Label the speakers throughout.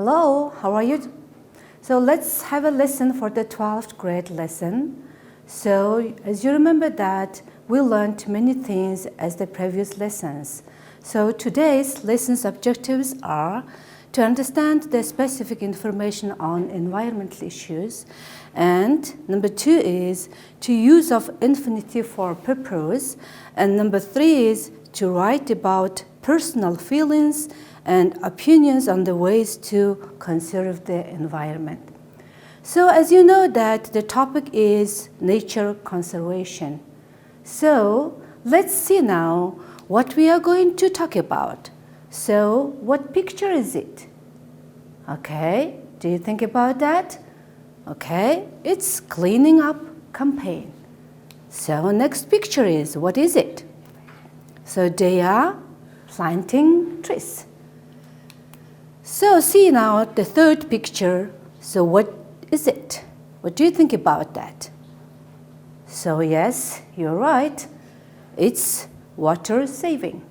Speaker 1: Hello, how are you? So let's have a lesson for the 12th grade lesson. So as you remember that we learned many things as the previous lessons. So today's lesson's objectives are to understand the specific information on environmental issues, and number 2 is to use of infinitive for purpose, and number 3 is to write about personal feelings and opinions on the ways to conserve the environment. So as you know that the topic is nature conservation. So let's see now what we are going to talk about. So what picture is it? Okay, do you think about that? Okay, it's cleaning up campaign. So next picture is, what is it? So they are planting trees. So see now the third picture. So what is it? What do you think about that? So yes, you're right. It's water saving.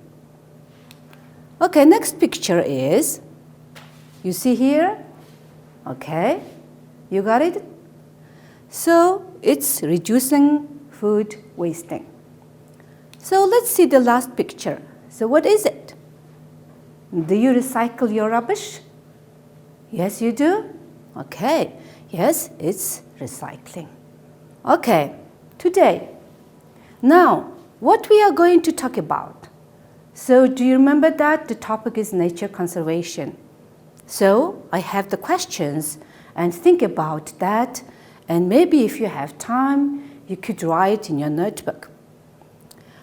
Speaker 1: Okay, next picture is, you see here? Okay, you got it? So it's reducing food wasting. So let's see the last picture. So what is it? Do you recycle your rubbish? Yes, you do? Okay, yes, it's recycling. Okay, today. Now, what we are going to talk about. So do you remember that the topic is nature conservation? So I have the questions and think about that, and maybe if you have time, you could write in your notebook.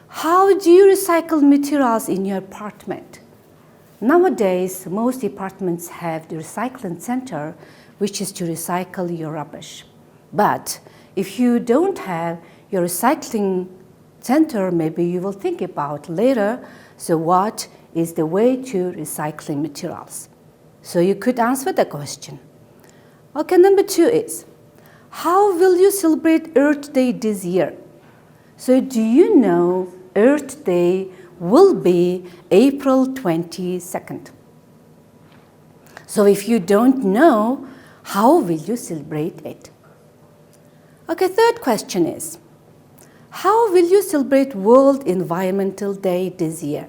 Speaker 1: How do you recycle materials in your apartment? Nowadays, most apartments have the recycling center, which is to recycle your rubbish. But if you don't have your recycling center, maybe you will think about later, so what is the way to recycling materials? So you could answer the question. Okay, number 2 is, how will you celebrate Earth Day this year? So do you know Earth Day will be April 22nd. So if you don't know, how will you celebrate it? Okay, third question is, how will you celebrate World Environmental Day this year?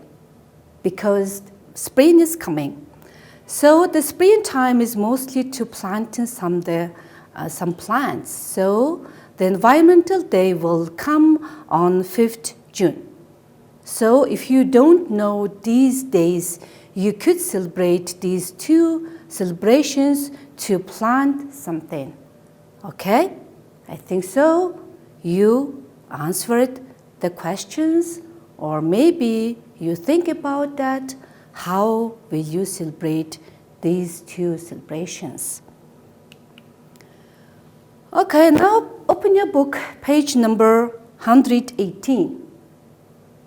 Speaker 1: Because spring is coming. So the springtime is mostly to planting some plants. So the Environmental Day will come on 5th June. So if you don't know these days, you could celebrate these 2 celebrations to plant something. Okay? I think so. You answered the questions, or maybe you think about that. How will you celebrate these 2 celebrations? Okay, now open your book, page number 118.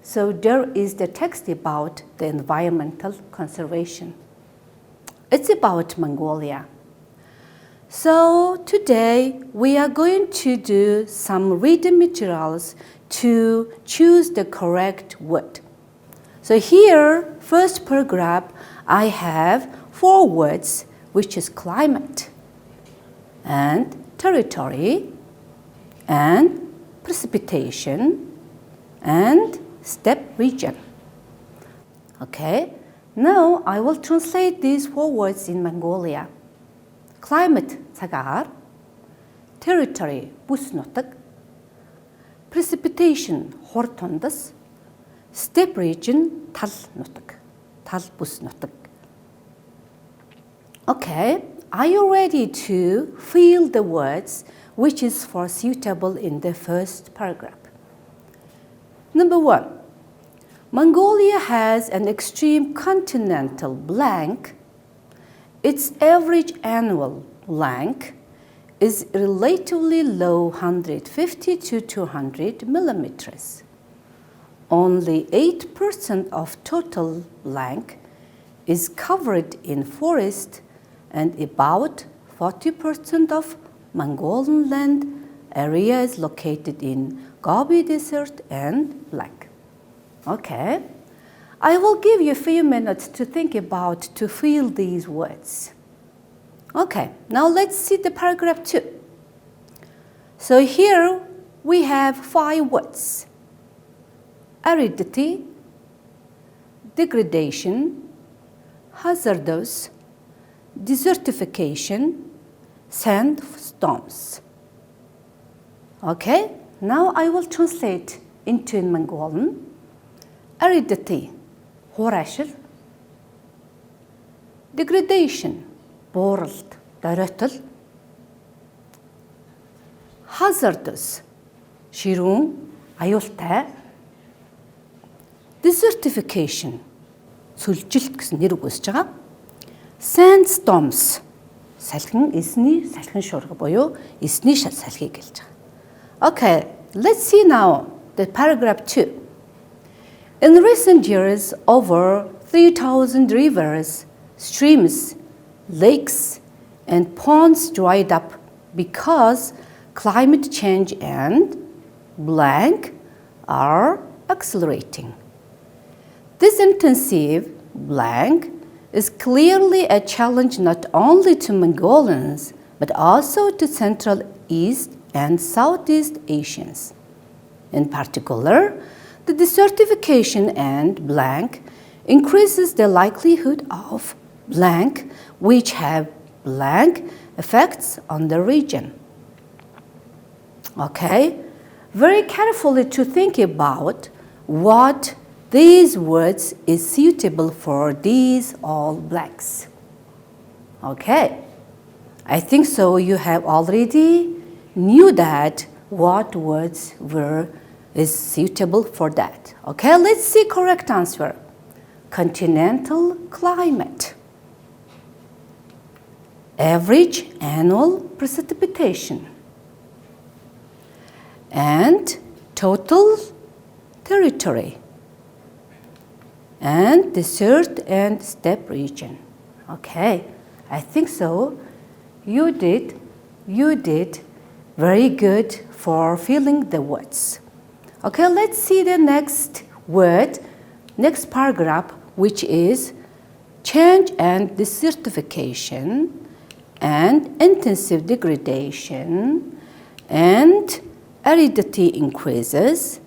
Speaker 1: So there is the text about the environmental conservation. It's about Mongolia. So today we are going to do some reading materials to choose the correct word. So here, first paragraph, I have 4 words, which is climate, and territory, and precipitation, and steppe region. Okay, now I will translate these 4 words in Mongolia. Climate цагаар, territory бүс нутаг, precipitation хур тундас, steppe region тал нутаг, тал бүс нутаг. Okay, are you ready to fill the words which is for suitable in the first paragraph? Number 1, Mongolia has an extreme continental blank. Its average annual blank is relatively low, 150 to 200 millimeters. Only 8% of total blank is covered in forest, and about 40% of Mongolian land area is located in Gobi Desert and blank. Okay, I will give you a few minutes to think about to fill these words. Okay, now let's see the paragraph 2. So here we have 5 words: aridity, degradation, hazardous, desertification, sandstorms. Okay, now I will translate into Mongolian. Aridity, хуурайшил. Degradation, бууралт, доройтол. Hazardous, ширүүн, аюултай. Desertification, сүлжилт гэсэн нэр үгөөсж байгаа. Sandstorms, салхин, эсний салхин шуурга буюу эсний салхийг хэлж байгаа. Okay, let's see now the paragraph 2. In recent years, over 3,000 rivers, streams, lakes, and ponds dried up because climate change and blank are accelerating. This intensive blank is clearly a challenge not only to Mongolians, but also to Central East and Southeast Asians. In particular, the desertification and blank increases the likelihood of blank, which have blank effects on the region. Okay, very carefully to think about what these words is suitable for these all blanks. Okay, I think so you have already knew that what words were is suitable for that. Okay, let's see correct answer. Continental climate. Average annual precipitation. And total territory. And desert and steppe region. Okay, I think so. You did very good for filling the words. Okay, let's see the next word, next paragraph, which is change and desertification and intensive degradation and aridity increases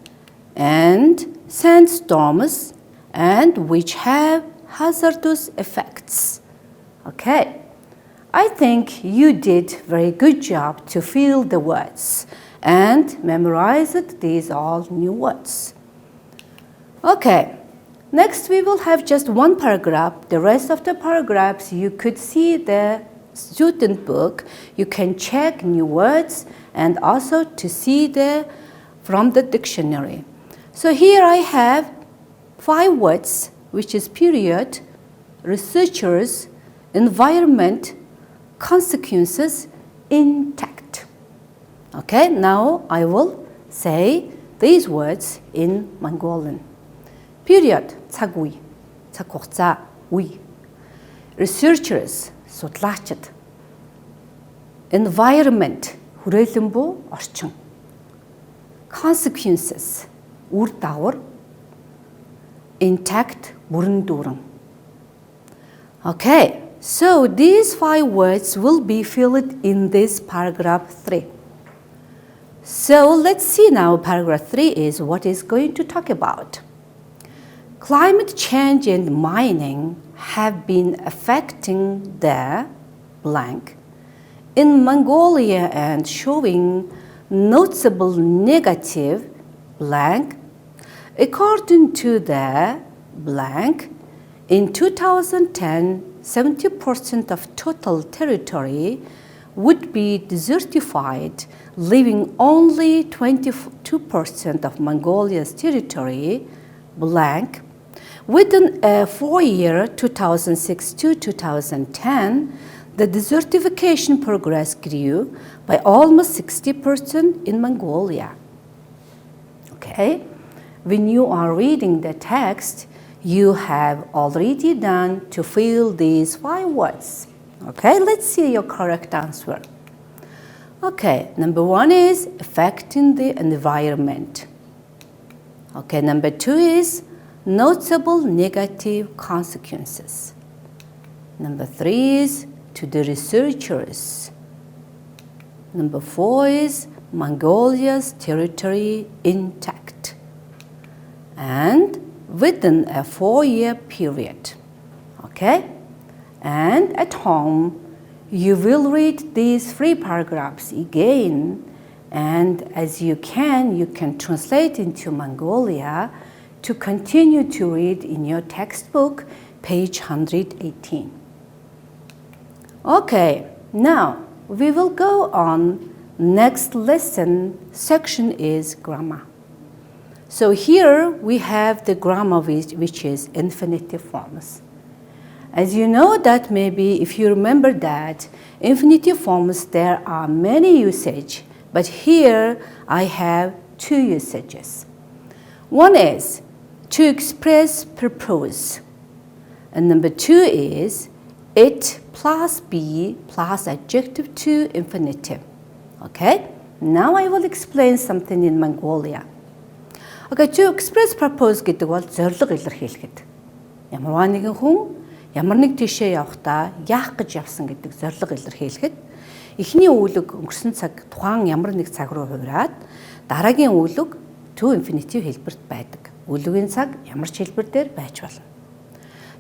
Speaker 1: and sandstorms and which have hazardous effects. Okay, I think you did very good job to fill the words and memorized these all new words. Okay, next we will have just one paragraph. The rest of the paragraphs you could see the student book. You can check new words and also to see from the dictionary. So here I have 5 words, which is period, researchers, environment, consequences, intact. Okay, now I will say these words in Mongolian. Period, цаг үе, цаг хугацаа, үе. Researchers, судлаачид. Environment, хүрээлэн буй орчин. Consequences, үр дагавар. Intact, бүрэн дүүрэн. Okay, so these 5 words will be filled in this paragraph 3. So let's see now, paragraph 3 is what is going to talk about. Climate change and mining have been affecting the blank in Mongolia and showing noticeable negative blank. According to the blank, in 2010, 70% of total territory would be desertified, leaving only 22% of Mongolia's territory blank. Within a 4-year, 2006 to 2010, the desertification progress grew by almost 60% in Mongolia. Okay, when you are reading the text, you have already done to fill these 5 words. Okay, let's see your correct answer. Okay, number 1 is affecting the environment. Okay, number 2 is noticeable negative consequences. Number 3 is to the researchers. Number 4 is Mongolia's territory intact and within a 4-year period. Okay? And at home, you will read these 3 paragraphs again, and as you can translate into Mongolia to continue to read in your textbook, page 118. Okay, now we will go on. Next lesson section is grammar. So here we have the grammar which is infinitive forms. As you know that maybe if you remember that infinitive forms there are many usage, but here I have 2 usages. One is to express purpose, and number 2 is it plus be plus adjective to infinitive. Okay? Now I will explain something in Mongolia. Okay, to express purpose гэдэг бол зорилго илэрхийлэхэд. Ямарваа нэгэн хүн ямар нэг тийшээ явахдаа яах гэж явсан гэдэг зорилго илэрхийлэхэд эхний үүлэг өнгөрсөн цаг тухайн ямар нэг цаг руу хувираад дараагийн үүлэг to infinitive хэлбэрт байдаг. Үлгийн цаг ямар ч хэлбэр дээр байж болно.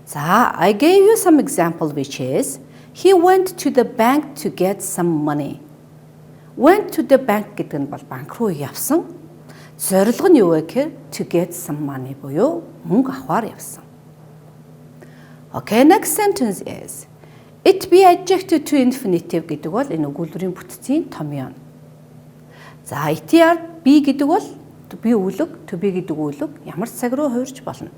Speaker 1: За, I gave you some example which is he went to the bank to get some money. Went to the bank гэдэг нь бол банк руу явсан. Зорилго нь юу вэ гэхээр to get some money буюу мөнгө авахар явсан. Okay, next sentence is it be adjective to infinitive гэдэг бол энэ өгүүлбэрийн бүтцийн том юм. За, it-ээр be гэдэг бол to be үлэг, to be гэдэг үлэг ямар цаг руу хувирч болно.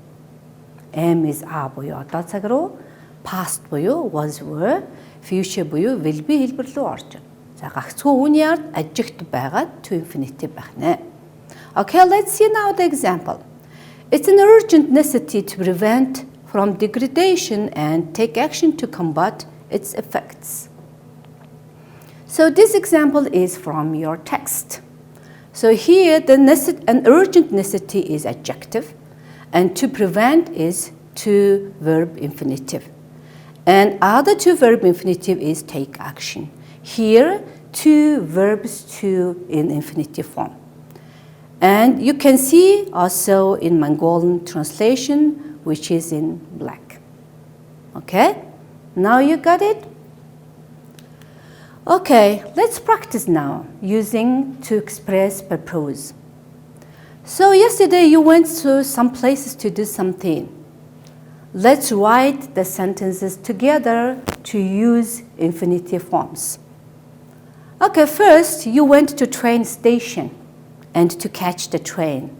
Speaker 1: Am is are буюу одоо цаг руу, past буюу was were, future буюу will be хэлбэр рүү орж байна. За, гагцхүү үүний ард adjective байгаад to infinitive байх нэ. Okay, let's see now the example. It's an urgent necessity to prevent from degradation and take action to combat its effects. So this example is from your text. So here an urgent necessity is adjective and to prevent is to verb infinitive. And other to verb infinitive is take action. Here, 2 verbs to in infinitive form. And you can see also in Mongolian translation, which is in black. Okay? Now you got it? Okay, let's practice now using to express purpose. So yesterday you went to some places to do something. Let's write the sentences together to use infinitive forms. Okay, first you went to train station and to catch the train.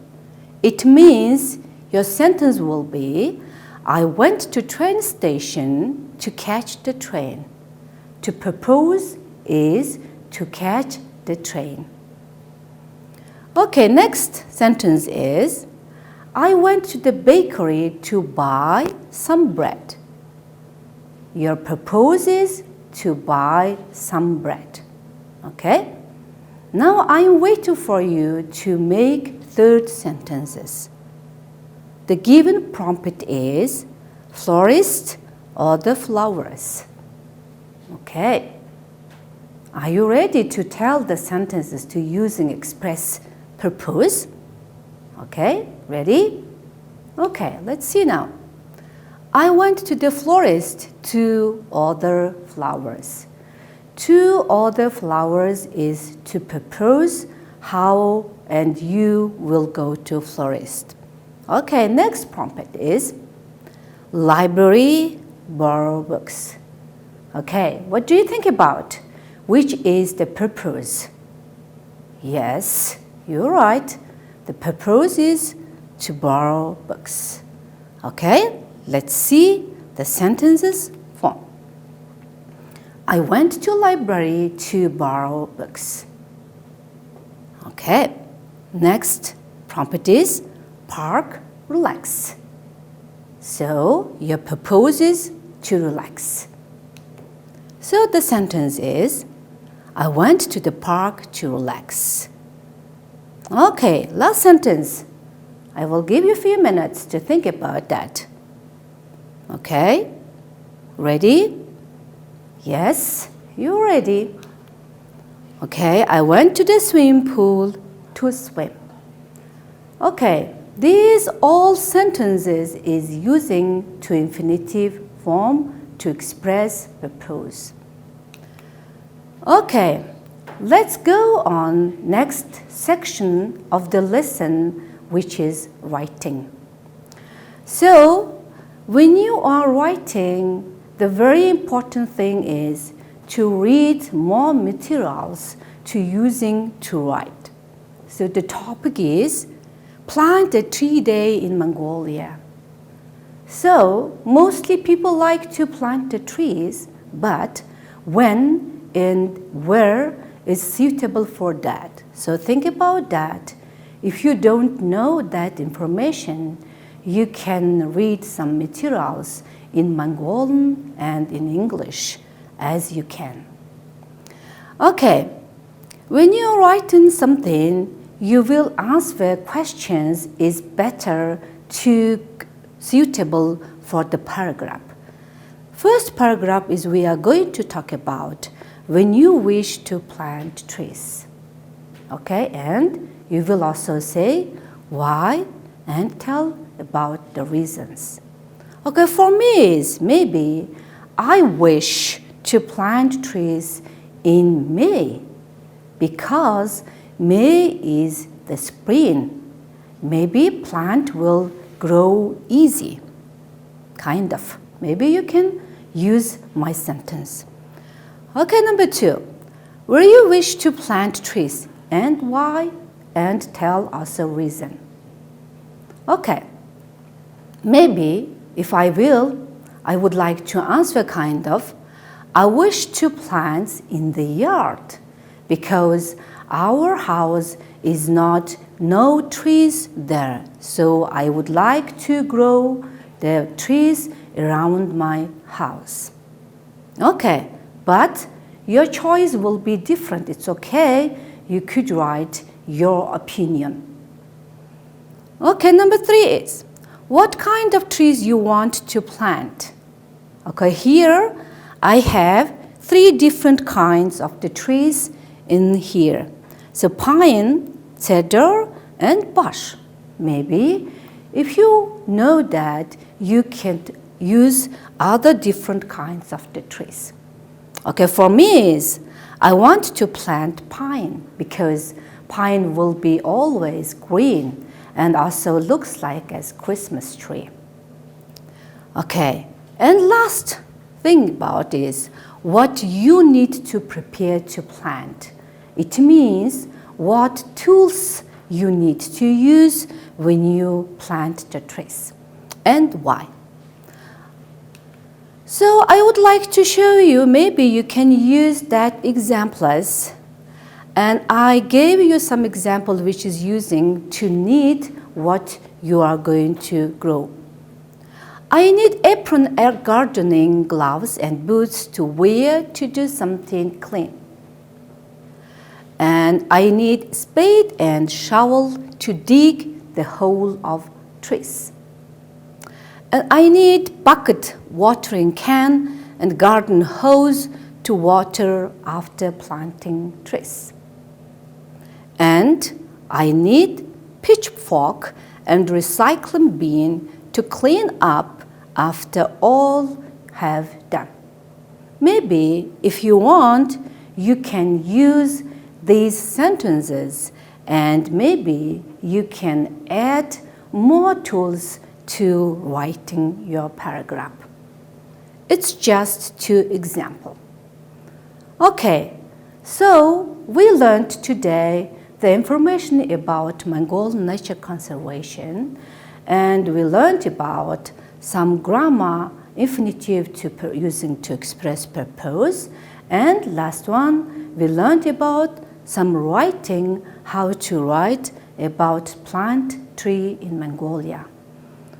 Speaker 1: It means your sentence will be, I went to train station to catch the train. To propose is to catch the train. Okay, next sentence is, I went to the bakery to buy some bread. Your purpose is to buy some bread. Okay? Now I am waiting for you to make 3rd sentences. The given prompt is florist or the flowers. Okay. Are you ready to tell the sentences to using express purpose? Okay, ready? Okay, let's see now. I went to the florist to order flowers. To order flowers is to propose how and you will go to florist. Okay, next prompt is library, borrow books. Okay, what do you think about? Which is the purpose? Yes, you're right. The purpose is to borrow books. Okay, let's see the sentences form. I went to library to borrow books. Okay, next prompt is park, relax. So your purpose is to relax. So the sentence is, I went to the park to relax. Okay, last sentence. I will give you a few minutes to think about that. Okay, ready? Yes, you're ready. Okay, I went to the swimming pool to swim. Okay, these all sentences is using to infinitive form to express purpose. Okay, let's go on next section of the lesson, which is writing. So, when you are writing, the very important thing is to read more materials to using to write. So the topic is plant a tree day in Mongolia. So mostly people like to plant the trees, but when and where is suitable for that. So think about that. If you don't know that information, you can read some materials in Mongolian and in English as you can. Okay, when you're writing something, you will answer questions is better to suitable for the paragraph. First paragraph is we are going to talk about when you wish to plant trees. Okay, and you will also say why and tell about the reasons. Okay, for me is maybe I wish to plant trees in May because May is the spring. Maybe plant will grow easy, kind of. Maybe you can use my sentence. Okay, number 2, where you wish to plant trees and why, and tell us a reason. Okay, maybe if I would like to answer kind of, I wish to plant in the yard because our house is not no trees there. So I would like to grow the trees around my house. Okay, but your choice will be different. It's okay. You could write your opinion. Okay, number 3 is what kind of trees you want to plant. Okay, here I have 3 different kinds of the trees in here. So pine, cedar, and bush. Maybe if you know that, you can use other different kinds of the trees. Okay, for me is I want to plant pine because pine will be always green and also looks like a Christmas tree. Okay, and last thing about is what you need to prepare to plant. It means what tools you need to use when you plant the trees and why. So I would like to show you, maybe you can use that examples, and I gave you some example which is using to need what you are going to grow. I need apron, air gardening gloves and boots to wear to do something clean. And I need spade and shovel to dig the hole of trees. And I need bucket, watering can, and garden hose to water after planting trees. And I need pitchfork and recycling bin to clean up after all have done. Maybe if you want, you can use these sentences and maybe you can add more tools to writing your paragraph. It's just 2 examples. Okay, so we learned today the information about Mongol nature conservation, and we learned about some grammar infinitive to using to express purpose, and last one we learned about some writing, how to write about plant tree in Mongolia.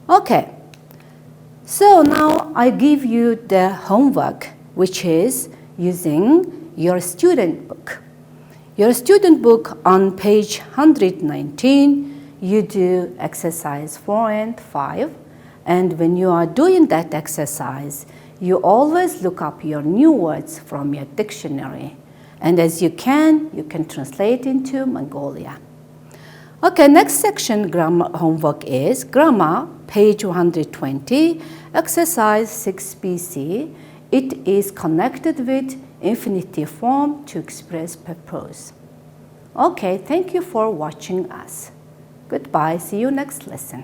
Speaker 1: Okay, so now I give you the homework, which is using your student book. Your student book on page 119, you do exercise 4 and 5. And when you are doing that exercise, you always look up your new words from your dictionary. And as you can translate into Mongolia. Okay, next section grammar homework is grammar, page 120, exercise 6BC. It is connected with infinitive form to express purpose. Okay, thank you for watching us. Goodbye, see you next lesson.